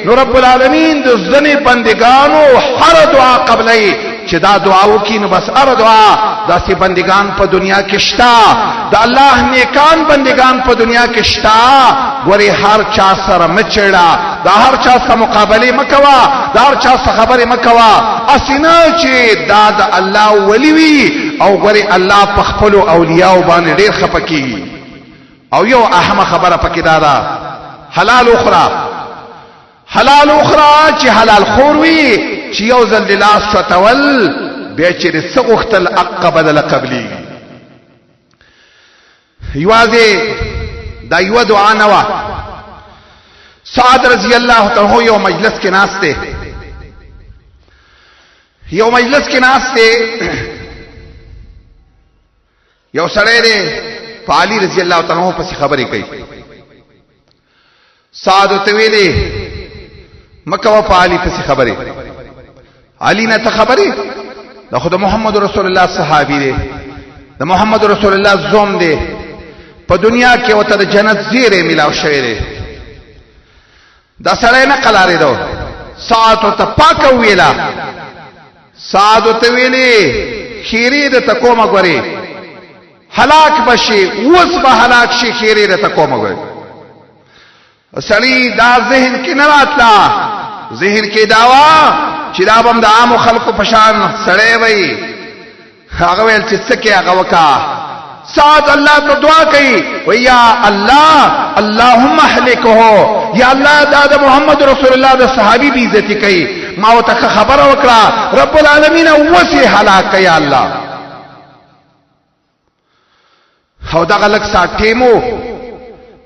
نو رب العالمین د ځنې بندگانو هر دعا قبلای چې دا دعا وکړي نو بس هر دعا داسې بندگان په دنیا کې شتا د الله نیکان بندگان په دنیا کې شتا ګوري هر چا سره مچړه دا هر چا سره مقابله مکوا دا هر چا سره خبره مکوا اسنه چې دا د الله ولی وي او ګوري الله په خپل اولیاء باندې ډیر خپکی او یو اهم خبره پکې دا حلال اخرى چې حلال خور وي چې یو ځل لاس فتول بیا چې څغختل بدل قبلي یوازې دا یو دعا نه وا سعد رضی الله تعالی یو مجلس کې ناشته یو سړی دی علی رضی الله تعالی په خبرې کوي سعد ته ویلي مکه و علی په خبرې علی نه ته خبرې دا خود محمد رسول الله صحابي دی د محمد رسول الله زوم دی په دنیا کې وته د جنت زیره ملاو شوی دی دا سړی نه قلارې دو سعد ته پاک ویلا سعد ته ویلي خیری د تکوما غوري هلاک بشي اوس به هلاک شي خیری د تکوما غوري سړی دا ذهن کې نه راتلا ذهن کې داوا چې دا بم د عام خلکو پشان سړی وي هغه ویل چې څه کې هغه وکا سعد الله ته دعا کوي و یا الله اللهم اهلكه یا الله دا د محمد رسول الله د صحابي بي عزت کوي ما ته خبر وکړه رب العالمین وسی هلاک یا الله او دا غلک ساټیمو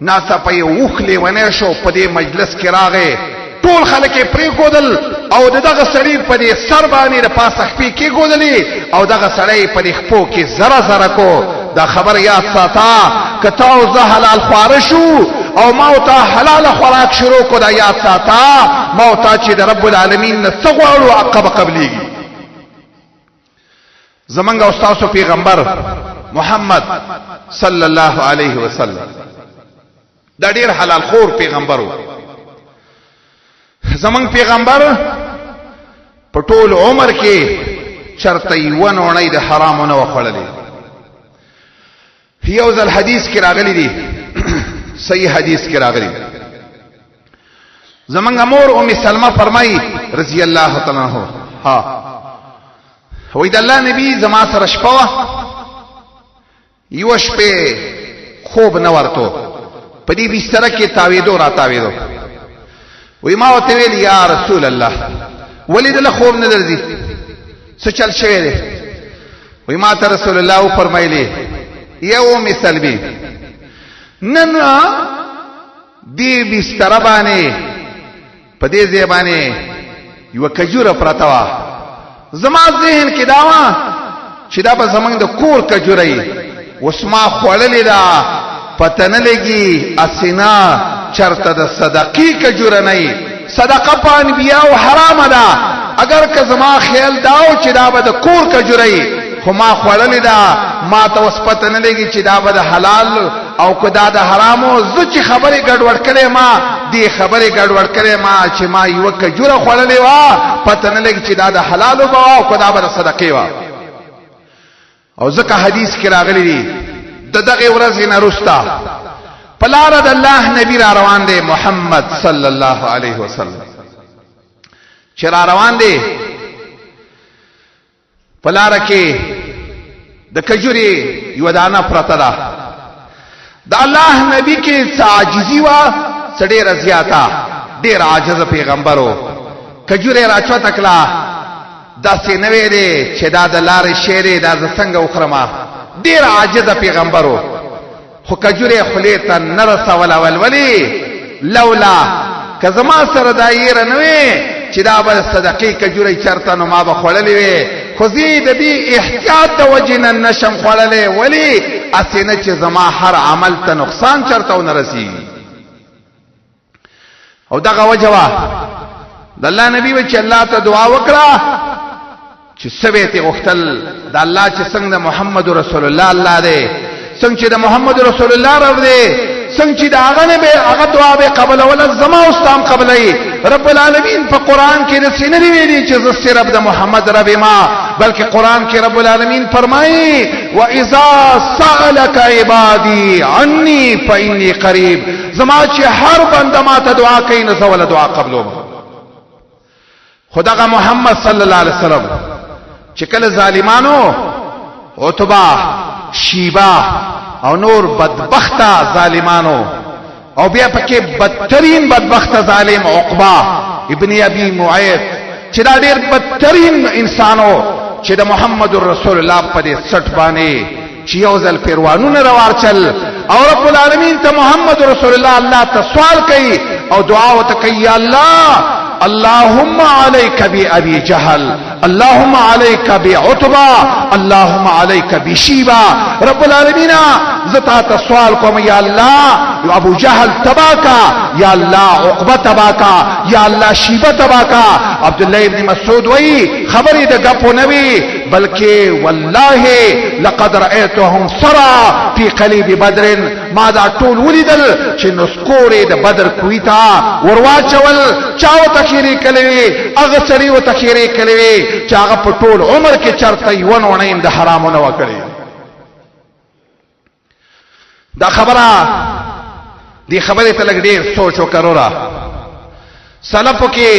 ناسا په وخلې ونه شو په دې مجلس کې راغې ټول خلک پرې کودل او دغه سړی په دې سر باندې د پاسه خپې کې کودلې او دغه سړی په دې خپو کې زره کو دا خبر یاد ساته کته زه حلال خوار شو او موت حلال خوراک شروع کو دا یاد ساته موت چې د رب العالمین نه څغړو عقب قبليږي زمونږ استاد پیغمبر محمد صلی الله علیه وسلم دا ډیر حلال خور پیغمبرو زمون پیغمبر په ټول عمر کې چرته یو نه د حرام نه وخړلې یو ځل حدیث کې راغلی دی صحیح حدیث کې راغلی زمون امور ام سلمہ فرمایي رضی الله تعالی عنها وې د الله نبی زما سره شپه یو شپه خوب نه ورته په دې بستر کې تاویدو وی ما ته ویل یا رسول الله ولید له خوب نه درځي څه چل شوی دی وی ما ته رسول الله فرمایلی یو مثال به نن دی بستر باندې په دې ځای باندې یو کجوره پرتاوه زما ذهن کې داوا چې دا به زمنګ د کور کجوري وسما خړلې دا پته نه لګي اسینا چرته د صدقې کجوره نه صدقه په انبیاء او حرام ده اگر که زما خیال داو چې دا به د کور کجوري خو ما خړلې دا ما ته وس پته نه لګي چې دا به د حلال او کدا د حرامو زچ خبره ګډوډ کړي ما دی خبره ګډوډ کړي ما چې ما یو کجوره خړلې وا پته نه لګي چې دا د حلال او کدا به د صدقې وا او ځکه حدیث کې راغلی دی دغه ورځ نه رستا پلار د الله نبی را روان دی محمد صلی الله علیه وسلم چې را روان دی پلار کې د کجوري یو دانه پرته ده د الله نبی کې عاجزی وا سړي رضیاتا ډیر عاجز پیغمبرو کجوري راچو تکلا داسې نه ویلې چې دا د لارې شیرې دا څنګه وخرمه ډیر عاجز پیغمبرو خو کجوره خلیته نرسه ولا ولولي لولا کزما سره دایر نه وي چې دا به صدقې کجوره چرته نو ما به خړلې وي خو زی د دې احتیاط د وجنه نشم خړلې ولی اسینه چې زما هر عمل ته نقصان چرته و نرسي او دغه وجوا د الله نبی و چې الله ته دعا وکړه چې سبيته وختل د الله چې څنګه محمد رسول الله الله دې څنګه چې د محمد رسول الله راو دې څنګه چې دا هغه دعا به قبل ولا زما واستام قبلای رب العالمین په قران کې د سینری ویلي چې زه رب د محمد رب ما بلکې قران کې رب العالمین فرمایي واذا سالك عبادي عني فاني قريب زما چې هر بنده ما ته دعا کوي نو زه ولا دعا قبلوم خدای محمد صلی الله علیه وسلم چې کله ظالمانو عتبہ شیبہ او نور بدبخته ظالمانو او بیا پکې بدترین بدبخته ظالم عقبہ ابن ابي معيط چې دا ډېر بدترین انسانو چې د محمد رسول الله په دې سټ باندې چې یو ځل پیروانونه روار چل او رب العالمین ته محمد رسول الله ته سوال کوي او دعا وته کوي یا الله اللهم عليك بأبي جهل اللهم عليك بعتبة اللهم عليك بشيبة رب العالمين زتا سوال کوم یا الله ابو جهل تباکا یا الله عقبه تباکا یا الله شیبه تباکا عبد الله ابن مسعود وی خبرې د غپو نوی بلکې والله لقد رايتهم سرا في قليب بدر ما دا ټول ولیدل چې نسکورې د بدر کویتا ورواچول چاو تخیری کړي هغه سړي و تخیری کړي چې هغه په ټول عمر کې چرته ونه د حرامونه وکړي دا خبره دی خبره ته لګ ډیر سوچ وکړو سلفو کې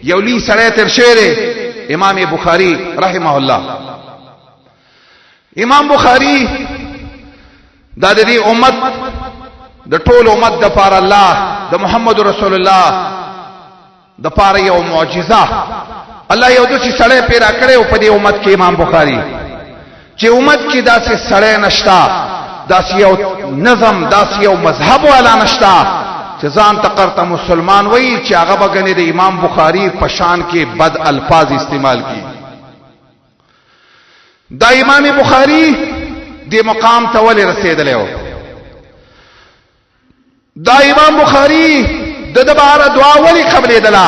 یو لوی سړی تر شعر امام بخاری رحمه الله امام بخاری دا د دې امت د ټول امت د پاره الله د محمد رسول الله د پاره یو معجزه الله یو د چې سړی پیدا کړو په دې امت کې امام بخاری چې امت کې داسې سړی نشتا داسې یو نظم داسې یو مذهب والا نشتا چې ځان تقرته مسلمان وای چې هغه بغنه د امام بخاری په شان کې بد الفاظ استعمال کی دا امام بخاری دې مقام ته ولې رسیدلی و دا امام بخاری د دبار دعا ولې قبلېدله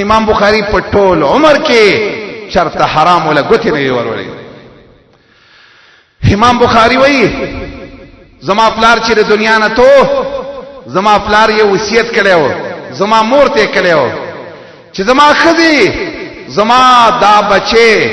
امام بخاری په ټول عمر کې چرته حرام ولا ګوتې نه ورولې امام بخاری وای زما پلار چې د دنیا نه تو زما پلار یې وصیت کړو زما مور ته کړو چې زما خدي زما دا بچي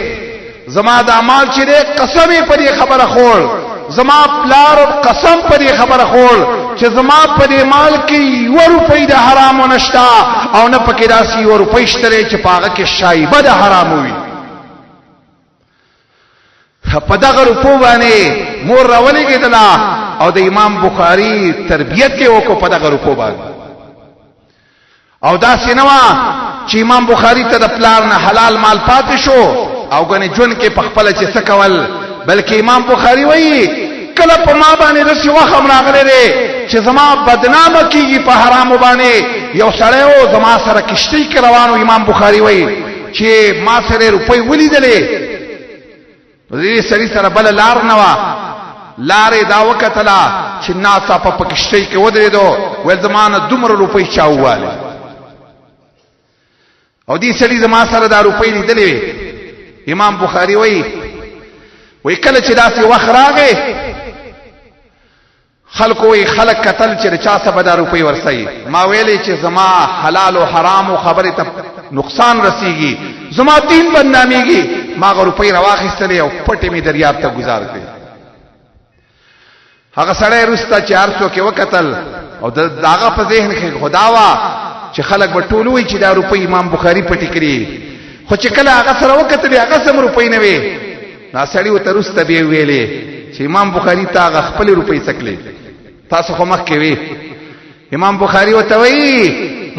زما دا مال چې قسم په دې خبره خور زما پلار قسم په دې خبره خور چې زما په دې مال کې یو روپۍ د حرام نشتا او نه پکې داسي یو روپۍ شته چې پاغه کې شایبه د حرام وي په دغه روپو باندې مور راولې کېدله او د امام بخاری تربیت کې وکړو په دغه روپو باندې او دا سينوا چې امام بخاری ته د پلان نه حلال مال پاتې شو او غني جون کې پخپل چې سکول بلکې امام بخاری وایي کله په ما باندې رسي وخم راغله لري چې زما بدنامه کیږي په حرام باندې یو سړی او زما سره کشتۍ کې روانو امام بخاری وایي چې ما سره روپۍ ولیدلې دې سړي سره بل لار نه وا لارې دا وکتلا چې ناسا په پکشتۍ کې ودرېدو ول زمانه دومره روپۍ چاواله او دې سړي زما سره دا روپۍ لیدلې امام بخاری وایي کله چې داسې وخت راغی خلق وی خلق قتل چې چا څه بدا روپۍ ورسي ما ویلې چې زما حلال او حرام او خبره ته نقصان رسیږي زما دین بدناميږي ما غو روپۍ راواخستلې او پټې می دریاب ته گزار کړې هغه سړی رستا 400 کې وکتل او داغه په ذهن کې خداوا چې خلک به ټول وي چې دا روپۍ امام بخاری پټې کړې خو چې کله هغه سره وکتل هغه سم روپۍ نه وي نا سړی وته رستا به ویلې چې امام بخاری ته هغه خپل روپۍ سکلې تاسو خو مخ کې وی امام بخاری وته وی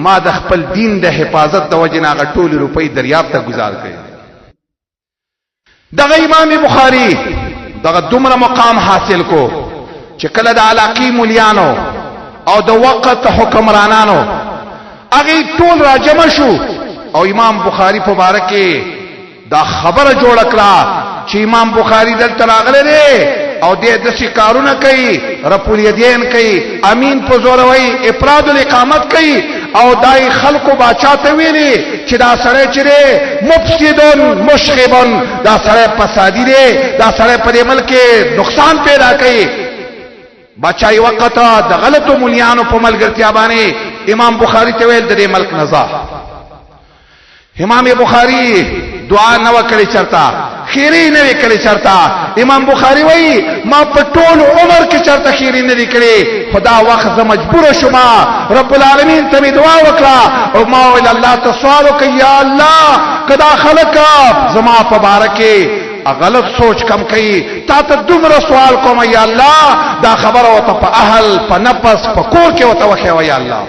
ما د خپل دین د حفاظت د وجنه هغه ټول روپۍ دریاب ته گزار کړې دغه امام بخاری دغه دومره مقام حاصل کو چې کله د علاقی مولیانو او د وخت حکمرانانو هغه ټول را جمع شو او امام بخاری مبارک دا خبره جوړ کړه چې امام بخاری دلته راغلی دی او دې د شکارونه کوي رپول یدین کوي امین په زور وای افراد الاقامت کوي او دای خلکو باچاته ویلي چې دا سړی چې مفسدون مشغبون دا سړی فسادی دی دا سړی په دې ملک نقصان پیدا کوي بچای وخت د غلطو مليانو په ملګرتیا باندې امام بخاری ته ویل د دې ملک نزا. امام بخاری دعا نه وکړي چرتا خیری نه وکړي چرتا. امام بخاری وایي ما په ټول عمر کې چرته خیری نه وکړي، خدا وخت زه مجبور شوم رب العالمین ته دعا وکړه او ما ویل الله ته سوال وکړ یا الله کدا خلق زما په بارکه غلط سوچ کم کئی تا ته دومره سوال کوم یا الله دا خبر او ته په اهل په نفس په کور کې او ته وخی یا الله.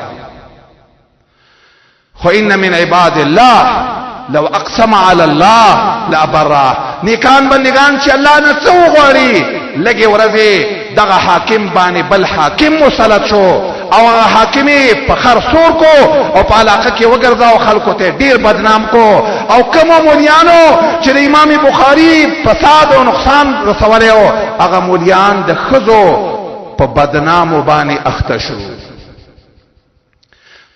خو ان من عباد الله لو اقسم على الله لابرا. نیکان بندگان چې الله نه څو غواړي لګي ورځي دغه حاکم باندې بل حاکم مسلط شو او حاکمی په خر سور کو او په علاقه کې وګرځاو خلکو ته ډیر بدنام کو. او کوم مولیانو چې د امام بخاری فساد او نقصان رسولیو هغه مولیان د خزو په بدنام باندې اخته شو.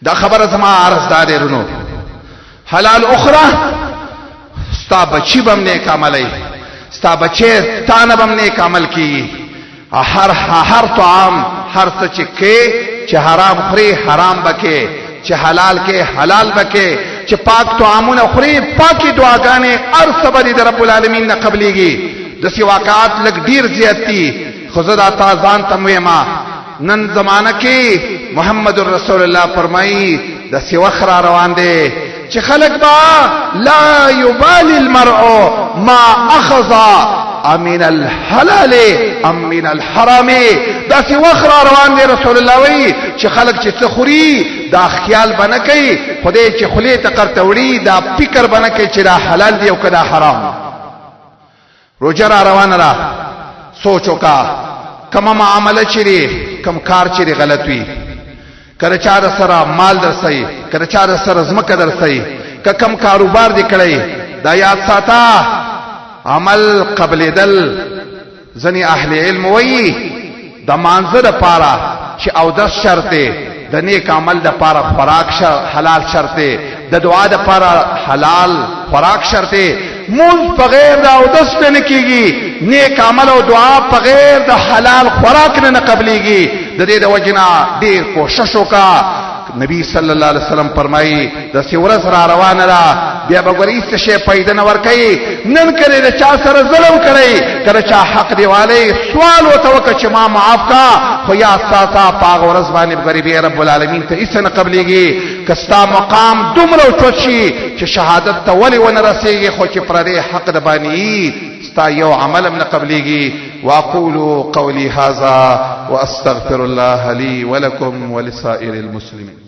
دا خبره زما عرض دار رونو حلال اخرى ستا بچی بم نیک عملی ستا بچی تانه بم نیک عمل کی. هر طعام هر څه چې کې چې حرام خوري حرام بکې، چې حلال کې حلال بکې، چې پاک طعامونه خوري پاکي دعاګانې هر څه به د رب العالمین نه قبليږي. د سی واقعات لګ ډیر زیات دي خو زه دا تا ځان ته ما نن زمانہ کې محمد رسول الله فرمایي د سی وخر روان دي چې خلق با لا يبالي المرء ما اخذ امن الحلال ام من الحرام. دا سی وخر روان دي رسول الله وی چې خلق چې څخوري دا خیال بنه کوي خدای چې خلی ته قرتوړي دا فکر بنه کوي چې دا حلال دی او کدا حرام. روزه روان را سوچو کا کما معاملہ چری کم کار چری غلط وی کله چا سره مال درسي کله چا سره زمکه درسي کم کاروبار دی کړی دا یاد ساته عمل قبل دل. ځنی اهل علم وی د مانزه لپاره چې او د شرط د نیک عمل لپاره خوراک حلال شرط د دعا لپاره حلال خوراک شرط. مونږ بغیر د او د سپنه کیږي نیک عمل او دعا بغیر د حلال خوراک نه قبليږي. د دې د وجنا ډیر کوشش وکا. نبی صلی الله علیه وسلم فرمایي د سورز را روان را بیا بغوری څه شی پیدا نه ور کوي. نن کړي د چا سره ظلم کړي کړه چا حق دیواله سوال وتوکه چې ما معاف کا خو یا ساته پاغ ورځ باندې غریبي رب العالمین ته هیڅ نه قبليږي. کستا مقام دومره چوشي چې شهادت ته ولي ونه رسیږي خو چې پر دې حق د باندې ستا یو عمل من قبليږي. واقول قولي هذا واستغفر الله لي ولكم ولسائر المسلمين.